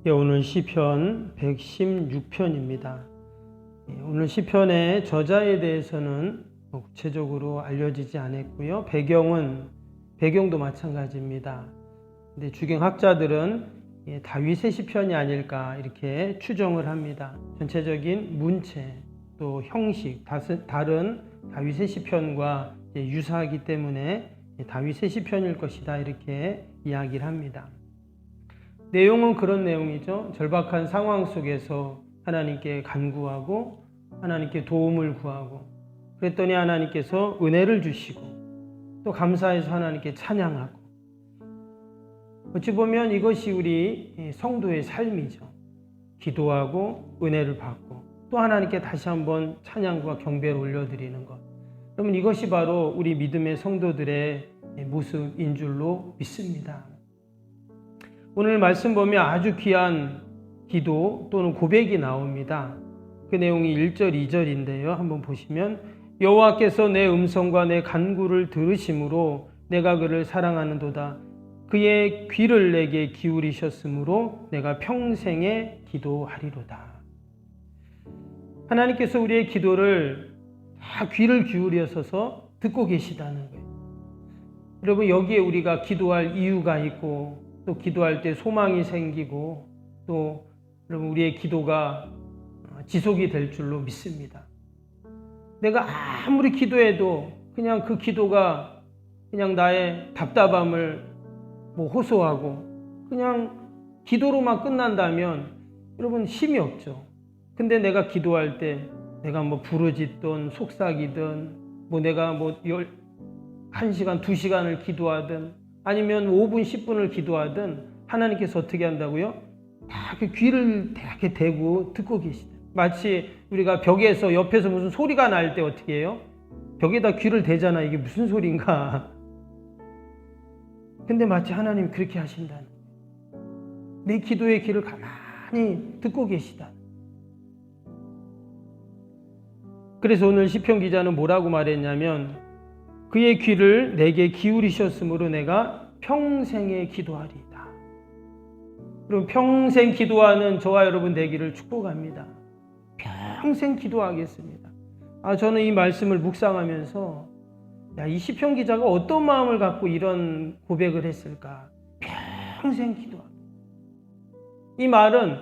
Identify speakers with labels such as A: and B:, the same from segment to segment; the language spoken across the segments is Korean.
A: 오늘 시편 116편입니다. 오늘 시편의 저자에 대해서는 구체적으로 알려지지 않았고요. 배경도 마찬가지입니다. 근데 주경학자들은 다윗의 시편이 아닐까 이렇게 추정을 합니다. 전체적인 문체 또 형식 다른 다윗의 시편과 유사하기 때문에 다윗의 시편일 것이다 이렇게 이야기를 합니다. 내용은 그런 내용이죠. 절박한 상황 속에서 하나님께 간구하고 하나님께 도움을 구하고 그랬더니 하나님께서 은혜를 주시고 또 감사해서 하나님께 찬양하고 어찌 보면 이것이 우리 성도의 삶이죠. 기도하고 은혜를 받고 또 하나님께 다시 한번 찬양과 경배를 올려드리는 것. 그러면 이것이 바로 우리 믿음의 성도들의 모습인 줄로 믿습니다. 오늘 말씀 보면 아주 귀한 기도 또는 고백이 나옵니다. 그 내용이 1절, 2절인데요. 한번 보시면 여호와께서 내 음성과 내 간구를 들으심으로 내가 그를 사랑하는도다. 그의 귀를 내게 기울이셨으므로 내가 평생에 기도하리로다. 하나님께서 우리의 기도를 다 귀를 기울여서서 듣고 계시다는 거예요. 여러분 여기에 우리가 기도할 이유가 있고 또 기도할 때 소망이 생기고 또 여러분 우리의 기도가 지속이 될 줄로 믿습니다. 내가 아무리 기도해도 그냥 그 기도가 그냥 나의 답답함을 호소하고 그냥 기도로만 끝난다면 여러분 힘이 없죠. 근데 내가 기도할 때 내가 부르짖든 속삭이든 내가 1시간, 2시간을 기도하든 아니면 5분, 10분을 기도하든 하나님께서 어떻게 한다고요? 다 그 귀를 이렇게 대고 듣고 계시다. 마치 우리가 벽에서 옆에서 무슨 소리가 날 때 어떻게 해요? 벽에다 귀를 대잖아. 이게 무슨 소리인가? 근데 마치 하나님이 그렇게 하신다는 거예요. 내 기도의 귀를 가만히 듣고 계시다. 그래서 오늘 시편 기자는 뭐라고 말했냐면 그의 귀를 내게 기울이셨으므로 내가 평생에 기도하리이다. 그럼 평생 기도하는 저와 여러분 되기를 축복합니다. 평생 기도하겠습니다. 저는 이 말씀을 묵상하면서 이 시편 기자가 어떤 마음을 갖고 이런 고백을 했을까? 평생 기도하기. 이 말은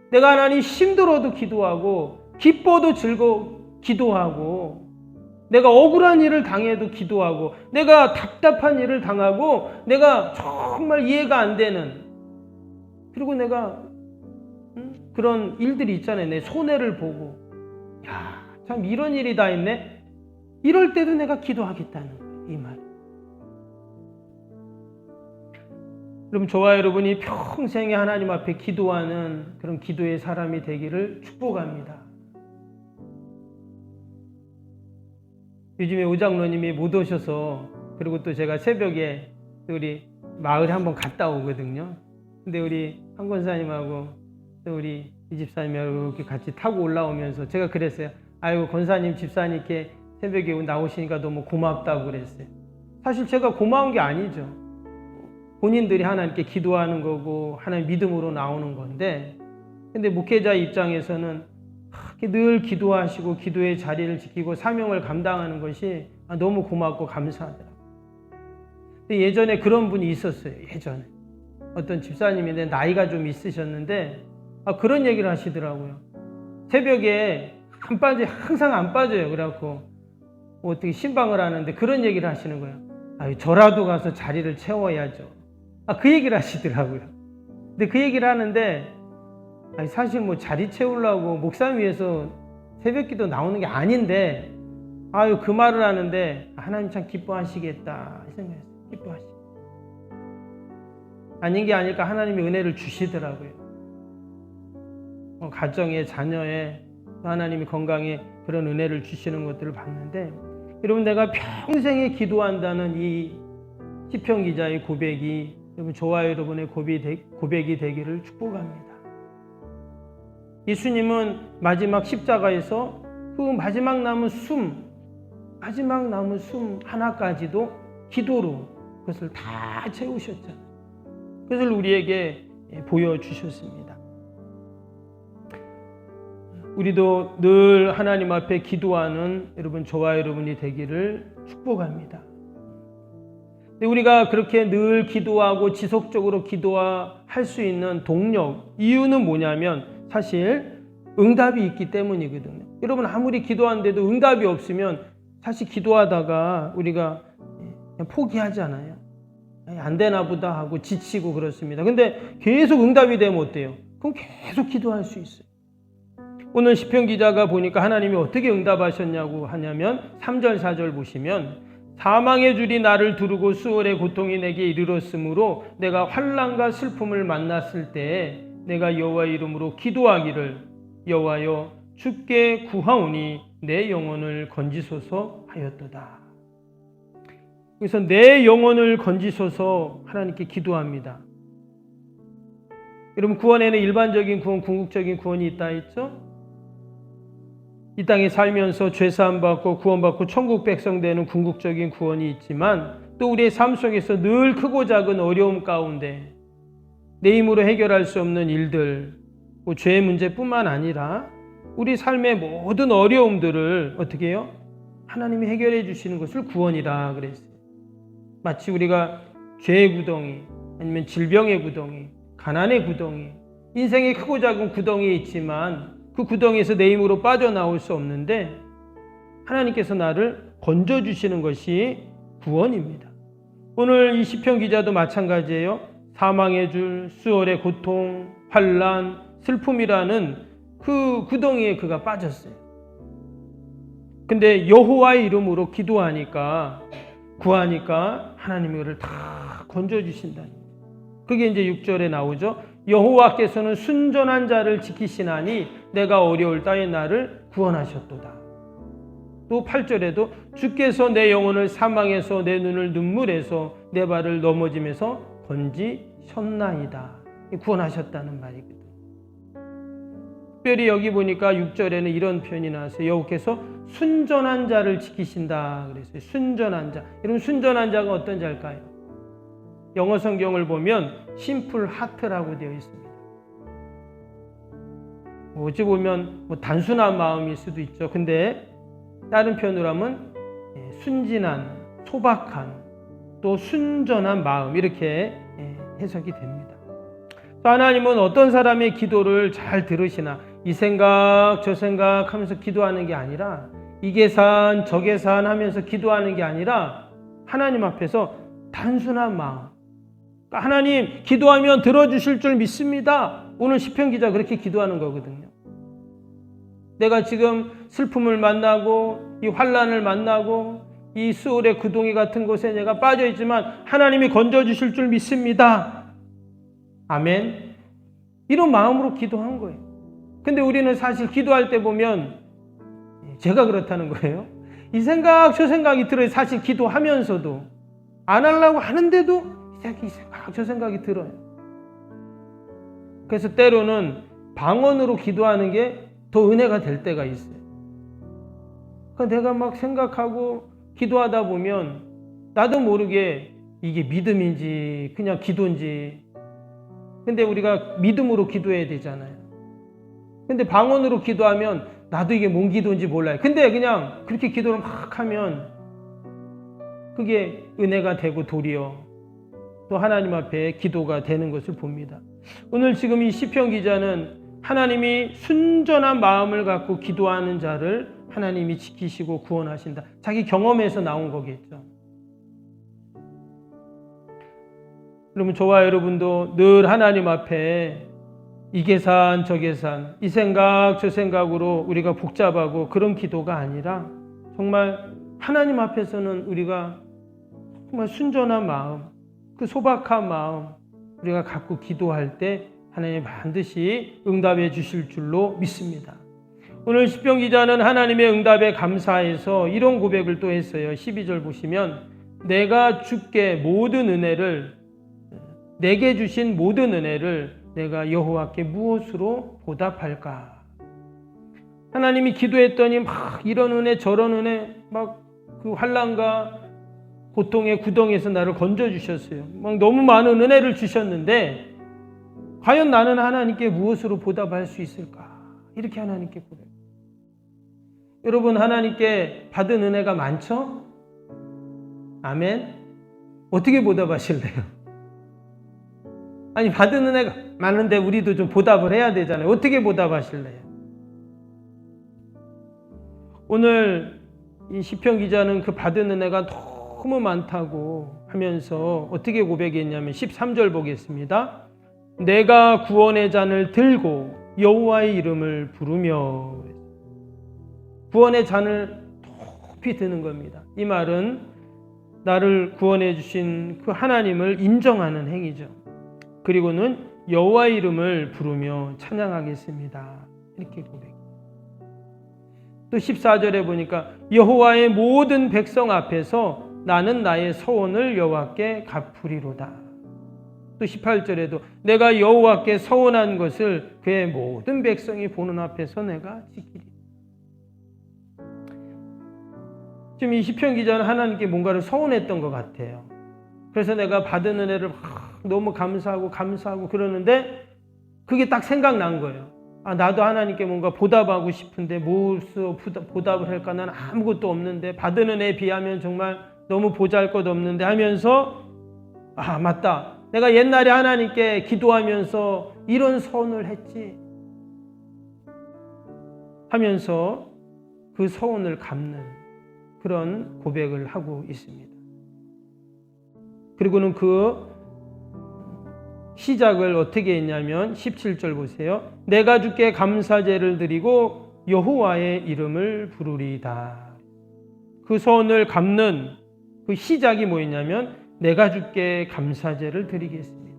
A: 내가 하나님 힘들어도 기도하고 기뻐도 기도하고 내가 억울한 일을 당해도 기도하고 내가 답답한 일을 당하고 내가 정말 이해가 안 되는 그리고 내가 그런 일들이 있잖아요. 내 손해를 보고 참 이런 일이 다 있네. 이럴 때도 내가 기도하겠다는 거예요. 이 말. 그럼 저와 여러분이 평생에 하나님 앞에 기도하는 그런 기도의 사람이 되기를 축복합니다. 요즘에 오장로님이 못 오셔서 그리고 또 제가 새벽에 우리 마을에 한번 갔다 오거든요. 근데 우리 한 권사님하고 또 우리 이 집사님하고 이렇게 같이 타고 올라오면서 제가 그랬어요. 아이고 권사님 집사님께 새벽에 나오시니까 너무 고맙다고 그랬어요. 사실 제가 고마운 게 아니죠. 본인들이 하나님께 기도하는 거고 하나님 믿음으로 나오는 건데 근데 목회자 입장에서는 늘 기도하시고 기도의 자리를 지키고 사명을 감당하는 것이 너무 고맙고 감사하더라고요. 근데 예전에 그런 분이 있었어요. 예전에 어떤 집사님인데 나이가 좀 있으셨는데 그런 얘기를 하시더라고요. 새벽에 항상 안 빠져요. 그래갖고 어떻게 신방을 하는데 그런 얘기를 하시는 거예요. 저라도 가서 자리를 채워야죠. 그 얘기를 하시더라고요. 근데 그 얘기를 하는데 사실 자리 채우려고 목사님 위해서 새벽기도 나오는 게 아닌데 그 말을 하는데 하나님 참 기뻐하시겠다 이 생각했어요. 기뻐하시겠다. 아닌 게 아닐까 하나님이 은혜를 주시더라고요. 가정에 자녀에 하나님이 건강에 그런 은혜를 주시는 것들을 봤는데 여러분 내가 평생에 기도한다는 이 시편 기자의 고백이 여러분 저와 여러분의 고백이 되기를 축복합니다. 예수님은 마지막 십자가에서 그 마지막 남은 숨 하나까지도 기도로 그것을 다 채우셨잖아요. 그것을 우리에게 보여주셨습니다. 우리도 늘 하나님 앞에 기도하는 여러분, 저와 여러분이 되기를 축복합니다. 근데 우리가 그렇게 늘 기도하고 지속적으로 기도할 수 있는 동력, 이유는 뭐냐면 사실 응답이 있기 때문이거든요. 여러분, 아무리 기도하는데도 응답이 없으면 사실 기도하다가 우리가 그냥 포기하잖아요. 안 되나 보다 하고 지치고 그렇습니다. 근데 계속 응답이 되면 어때요? 그럼 계속 기도할 수 있어요. 오늘 시편 기자가 보니까 하나님이 어떻게 응답하셨냐고 하냐면 3절 4절 보시면 사망의 줄이 나를 두르고 수월의 고통이 내게 이르렀으므로 내가 환난과 슬픔을 만났을 때에 내가 여호와의 이름으로 기도하기를 여호와여 주께 구하오니 내 영혼을 건지소서 하였도다. 그래서 내 영혼을 건지소서 하나님께 기도합니다. 여러분, 구원에는 일반적인 구원, 궁극적인 구원이 있다 했죠? 이 땅에 살면서 죄사함 받고 구원받고 천국 백성 되는 궁극적인 구원이 있지만 또 우리의 삶 속에서 늘 크고 작은 어려움 가운데 내 힘으로 해결할 수 없는 일들, 죄의 문제뿐만 아니라 우리 삶의 모든 어려움들을 어떻게 해요? 하나님이 해결해 주시는 것을 구원이라 그랬어요. 마치 우리가 죄의 구덩이, 아니면 질병의 구덩이, 가난의 구덩이, 인생의 크고 작은 구덩이에 있지만 그 구덩이에서 내 힘으로 빠져나올 수 없는데 하나님께서 나를 건져주시는 것이 구원입니다. 오늘 이 시편 기자도 마찬가지예요. 사망의 줄, 수월의 고통, 환난, 슬픔이라는 그 구덩이에 그가 빠졌어요. 근데 여호와의 이름으로 기도하니까, 구하니까 하나님이 그를 다 건져주신다. 그게 이제 6절에 나오죠. 여호와께서는 순전한 자를 지키시나니 내가 어려울 때에 나를 구원하셨도다. 또 8절에도 주께서 내 영혼을 사망에서 내 눈을 눈물에서 내 발을 넘어짐에서 건지셨나이다. 구원하셨다는 말이거든요. 특별히 여기 보니까 6절에는 이런 표현이 나왔어요. 여호께서 순전한 자를 지키신다 그랬어요. 순전한 자. 여러분, 순전한 자가 어떤 자일까요? 영어 성경을 보면 심플 하트라고 되어 있습니다. 어찌 보면 단순한 마음일 수도 있죠. 근데 다른 표현으로 하면 순진한, 소박한, 또 순전한 마음, 이렇게 해석이 됩니다. 하나님은 어떤 사람의 기도를 잘 들으시나, 이 생각 저 생각 하면서 기도하는 게 아니라, 이 계산 저 계산 하면서 기도하는 게 아니라 하나님 앞에서 단순한 마음, 하나님 기도하면 들어주실 줄 믿습니다. 오늘 시편 기자 그렇게 기도하는 거거든요. 내가 지금 슬픔을 만나고 이 환난을 만나고 이 수월의 구덩이 같은 곳에 내가 빠져있지만 하나님이 건져주실 줄 믿습니다. 아멘. 이런 마음으로 기도한 거예요. 근데 우리는 사실 기도할 때 보면 제가 그렇다는 거예요. 이 생각 저 생각이 들어요. 사실 기도하면서도 안 하려고 하는데도 이 생각 저 생각이 들어요. 그래서 때로는 방언으로 기도하는 게 더 은혜가 될 때가 있어요. 그러니까 내가 막 생각하고 기도하다 보면 나도 모르게 이게 믿음인지 그냥 기도인지, 근데 우리가 믿음으로 기도해야 되잖아요. 근데 방언으로 기도하면 나도 이게 뭔 기도인지 몰라요. 근데 그냥 그렇게 기도를 막 하면 그게 은혜가 되고 도리어 또 하나님 앞에 기도가 되는 것을 봅니다. 오늘 지금 이 시편 기자는 하나님이 순전한 마음을 갖고 기도하는 자를 하나님이 지키시고 구원하신다. 자기 경험에서 나온 거겠죠. 그러면 저와 여러분도 늘 하나님 앞에 이 계산 저 계산, 이 생각 저 생각으로 우리가 복잡하고 그런 기도가 아니라 정말 하나님 앞에서는 우리가 정말 순전한 마음, 그 소박한 마음 우리가 갖고 기도할 때 하나님 반드시 응답해 주실 줄로 믿습니다. 오늘 시편 기자는 하나님의 응답에 감사해서 이런 고백을 또 했어요. 12절 보시면 내가 주께 모든 은혜를, 내게 주신 모든 은혜를 내가 여호와께 무엇으로 보답할까? 하나님이 기도했더니 막 이런 은혜 저런 은혜, 막 그 환난과 고통의 구덩이에서 나를 건져주셨어요. 막 너무 많은 은혜를 주셨는데 과연 나는 하나님께 무엇으로 보답할 수 있을까? 이렇게 하나님께 고백. 여러분, 하나님께 받은 은혜가 많죠? 아멘. 어떻게 보답하실래요? 아니, 받은 은혜가 많은데 우리도 좀 보답을 해야 되잖아요. 어떻게 보답하실래요? 오늘 이 시편 기자는 그 받은 은혜가 너무 많다고 하면서 어떻게 고백했냐면 13절 보겠습니다. 내가 구원의 잔을 들고 여호와의 이름을 부르며. 구원의 잔을 높이 드는 겁니다. 이 말은 나를 구원해 주신 그 하나님을 인정하는 행위죠. 그리고는 여호와의 이름을 부르며 찬양하겠습니다. 이렇게 고백. 또 14절에 보니까 여호와의 모든 백성 앞에서 나는 나의 서원을 여호와께 갚으리로다. 또 18절에도 내가 여호와께 서원한 것을 그의 모든 백성이 보는 앞에서 내가 지키리. 지금 이 시편 기자는 하나님께 뭔가를 서원했던 것 같아요. 그래서 내가 받은 은혜를 너무 감사하고 그러는데 그게 딱 생각난 거예요. 나도 하나님께 뭔가 보답하고 싶은데 무엇으로 보답을 할까? 난 아무것도 없는데 받은 은혜에 비하면 정말 너무 보잘것없는데 하면서 맞다. 내가 옛날에 하나님께 기도하면서 이런 서원을 했지 하면서 그 서원을 갚는 그런 고백을 하고 있습니다. 그리고는 그 시작을 어떻게 했냐면 17절 보세요. 내가 주께 감사제를 드리고 여호와의 이름을 부르리다. 그 서원을 갚는 그 시작이 뭐였냐면 내가 주께 감사제를 드리겠습니다.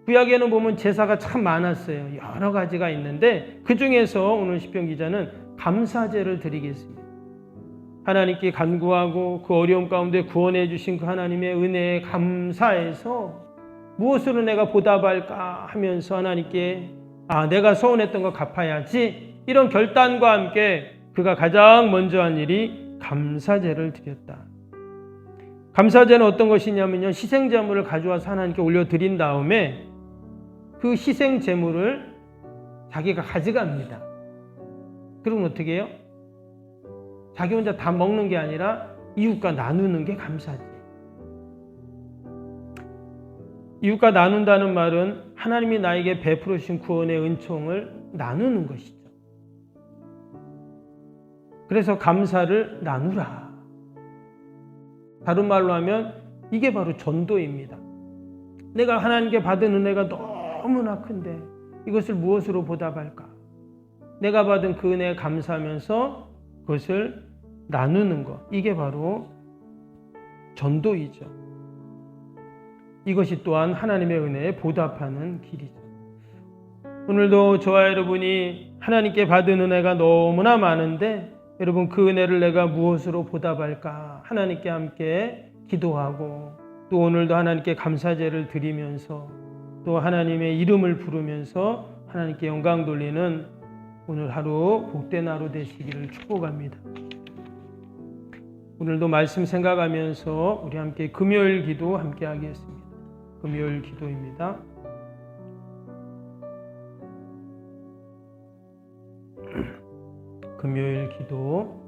A: 구약에는 보면 제사가 참 많았어요. 여러 가지가 있는데 그 중에서 오늘 시편 기자는 감사제를 드리겠습니다. 하나님께 간구하고 그 어려움 가운데 구원해 주신 그 하나님의 은혜에 감사해서 무엇으로 내가 보답할까 하면서 하나님께 내가 서운했던 거 갚아야지 이런 결단과 함께 그가 가장 먼저 한 일이 감사제를 드렸다. 감사제는 어떤 것이냐면요, 희생제물을 가져와서 하나님께 올려드린 다음에 그 희생제물을 자기가 가져갑니다. 그럼 어떻게 해요? 자기 혼자 다 먹는 게 아니라 이웃과 나누는 게 감사지. 이웃과 나눈다는 말은 하나님이 나에게 베풀어 주신 구원의 은총을 나누는 것이죠. 그래서 감사를 나누라. 다른 말로 하면 이게 바로 전도입니다. 내가 하나님께 받은 은혜가 너무나 큰데 이것을 무엇으로 보답할까? 내가 받은 그 은혜에 감사하면서 그것을 나누는 것, 이게 바로 전도이죠. 이것이 또한 하나님의 은혜에 보답하는 길이죠. 오늘도 저와 여러분이 하나님께 받은 은혜가 너무나 많은데 여러분 그 은혜를 내가 무엇으로 보답할까? 하나님께 함께 기도하고 또 오늘도 하나님께 감사제를 드리면서 또 하나님의 이름을 부르면서 하나님께 영광 돌리는 오늘 하루 복된 하루 되시기를 축복합니다. 오늘도 말씀 생각하면서 우리 함께 금요일 기도 함께 하겠습니다. 금요일 기도입니다. 금요일 기도.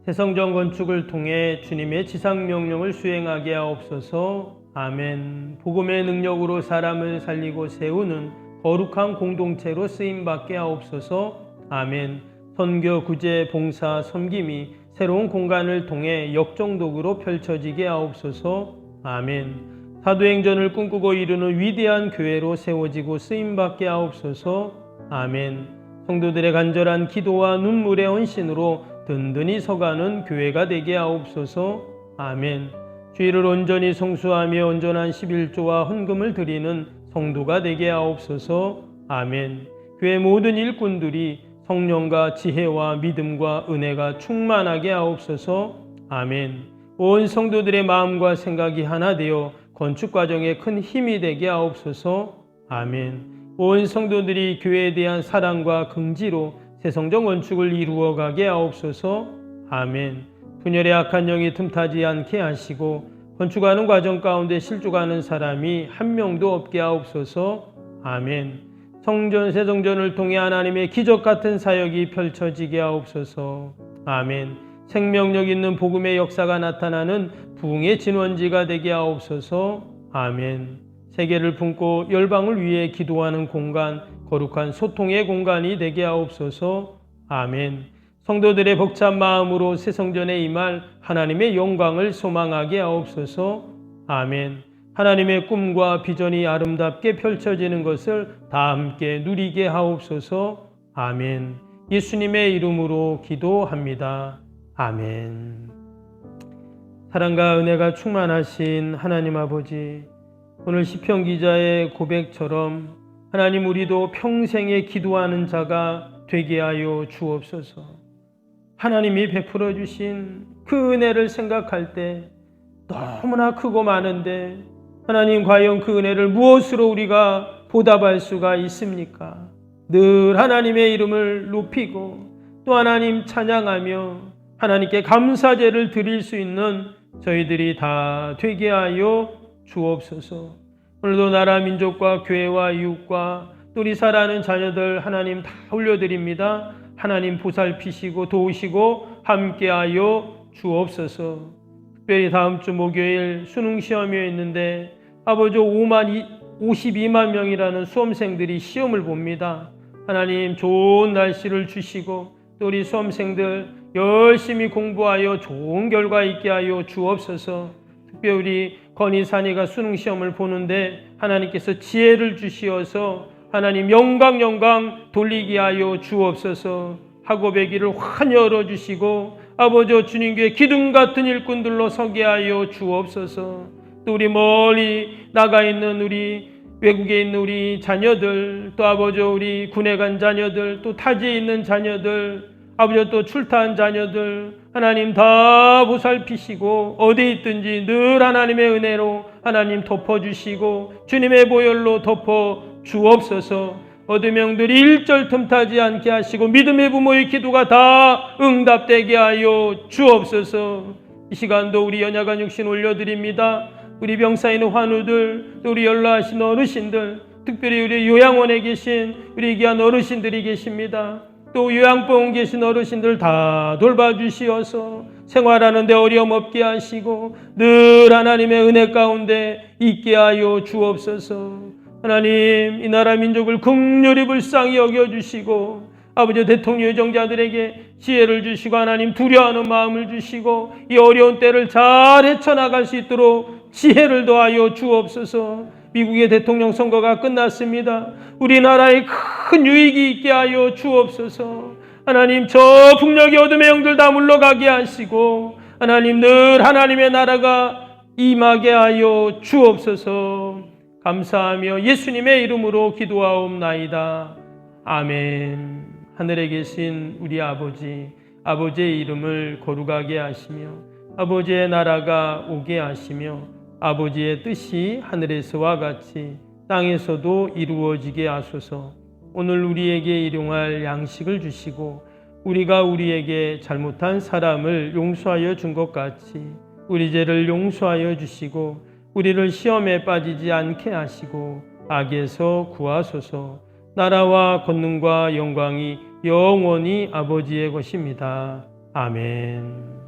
A: 새성전 건축을 통해 주님의 지상명령을 수행하게 하옵소서. 아멘. 복음의 능력으로 사람을 살리고 세우는 거룩한 공동체로 쓰임받게 하옵소서. 아멘. 선교, 구제, 봉사, 섬김이 새로운 공간을 통해 역정독으로 펼쳐지게 하옵소서. 아멘. 사도행전을 꿈꾸고 이루는 위대한 교회로 세워지고 쓰임받게 하옵소서. 아멘. 성도들의 간절한 기도와 눈물의 헌신으로 든든히 서가는 교회가 되게 하옵소서. 아멘. 주의를 온전히 성수하며 온전한 11조와 헌금을 드리는 성도가 되게 하옵소서. 아멘. 교회 모든 일꾼들이 성령과 지혜와 믿음과 은혜가 충만하게 하옵소서. 아멘. 온 성도들의 마음과 생각이 하나 되어 건축 과정에 큰 힘이 되게 하옵소서. 아멘. 온 성도들이 교회에 대한 사랑과 긍지로 새성전 건축을 이루어가게 하옵소서. 아멘. 분열의 악한 영이 틈타지 않게 하시고 건축하는 과정 가운데 실족하는 사람이 한 명도 없게 하옵소서. 아멘. 성전 세성전을 통해 하나님의 기적 같은 사역이 펼쳐지게 하옵소서. 아멘. 생명력 있는 복음의 역사가 나타나는 부흥의 진원지가 되게 하옵소서. 아멘. 세계를 품고 열방을 위해 기도하는 공간, 거룩한 소통의 공간이 되게 하옵소서. 아멘. 성도들의 벅찬 마음으로 새 성전에 임할 하나님의 영광을 소망하게 하옵소서. 아멘. 하나님의 꿈과 비전이 아름답게 펼쳐지는 것을 다 함께 누리게 하옵소서. 아멘. 예수님의 이름으로 기도합니다. 아멘. 사랑과 은혜가 충만하신 하나님 아버지, 오늘 시편 기자의 고백처럼 하나님, 우리도 평생에 기도하는 자가 되게 하여 주옵소서. 하나님이 베풀어 주신 그 은혜를 생각할 때 너무나 크고 많은데, 하나님, 과연 그 은혜를 무엇으로 우리가 보답할 수가 있습니까? 늘 하나님의 이름을 높이고 또 하나님 찬양하며 하나님께 감사제를 드릴 수 있는 저희들이 다 되게 하여 주옵소서. 오늘도 나라 민족과 교회와 이웃과 또 우리 사랑하는 자녀들 하나님 다 올려드립니다. 하나님 보살피시고 도우시고 함께하여 주옵소서. 특별히 다음 주 목요일 수능 시험이 있는데 아버지 52만 명이라는 수험생들이 시험을 봅니다. 하나님 좋은 날씨를 주시고 또 우리 수험생들 열심히 공부하여 좋은 결과 있게 하여 주옵소서. 특별히 건희산이가 수능 시험을 보는데 하나님께서 지혜를 주시어서 하나님 영광 돌리게 하여 주옵소서. 학업의 길을 환히 열어주시고 아버지 주님께 기둥 같은 일꾼들로 서게 하여 주옵소서. 또 우리 멀리 나가 있는 우리 외국에 있는 우리 자녀들, 또 아버지 우리 군에 간 자녀들, 또 타지에 있는 자녀들, 아버지 또 출타한 자녀들 하나님 다 보살피시고 어디 있든지 늘 하나님의 은혜로 하나님 덮어주시고 주님의 보혈로 덮어 주옵소서. 어두 명들이 일절 틈타지 않게 하시고 믿음의 부모의 기도가 다 응답되게 하여 주옵소서. 이 시간도 우리 연약한 육신 올려드립니다. 우리 병사에 있는 환우들, 또 우리 연로하신 어르신들, 특별히 우리 요양원에 계신 우리 귀한 어르신들이 계십니다. 또 요양병원 계신 어르신들 다 돌봐주시어서 생활하는데 어려움 없게 하시고 늘 하나님의 은혜 가운데 있게 하여 주옵소서. 하나님, 이 나라 민족을 긍휼히 불쌍히 여겨주시고 아버지 대통령 예정자들에게 지혜를 주시고 하나님 두려워하는 마음을 주시고 이 어려운 때를 잘 헤쳐나갈 수 있도록 지혜를 더하여 주옵소서. 미국의 대통령 선거가 끝났습니다. 우리나라에 큰 유익이 있게 하여 주옵소서. 하나님, 저 북녘의 어둠의 영들 다 물러가게 하시고 하나님 늘 하나님의 나라가 임하게 하여 주옵소서. 감사하며 예수님의 이름으로 기도하옵나이다. 아멘. 하늘에 계신 우리 아버지, 아버지의 이름을 거룩하게 하시며 아버지의 나라가 오게 하시며 아버지의 뜻이 하늘에서와 같이 땅에서도 이루어지게 하소서. 오늘 우리에게 일용할 양식을 주시고 우리가 우리에게 잘못한 사람을 용서하여 준 것 같이 우리 죄를 용서하여 주시고 우리를 시험에 빠지지 않게 하시고 악에서 구하소서. 나라와 권능과 영광이 영원히 아버지의 것입니다. 아멘.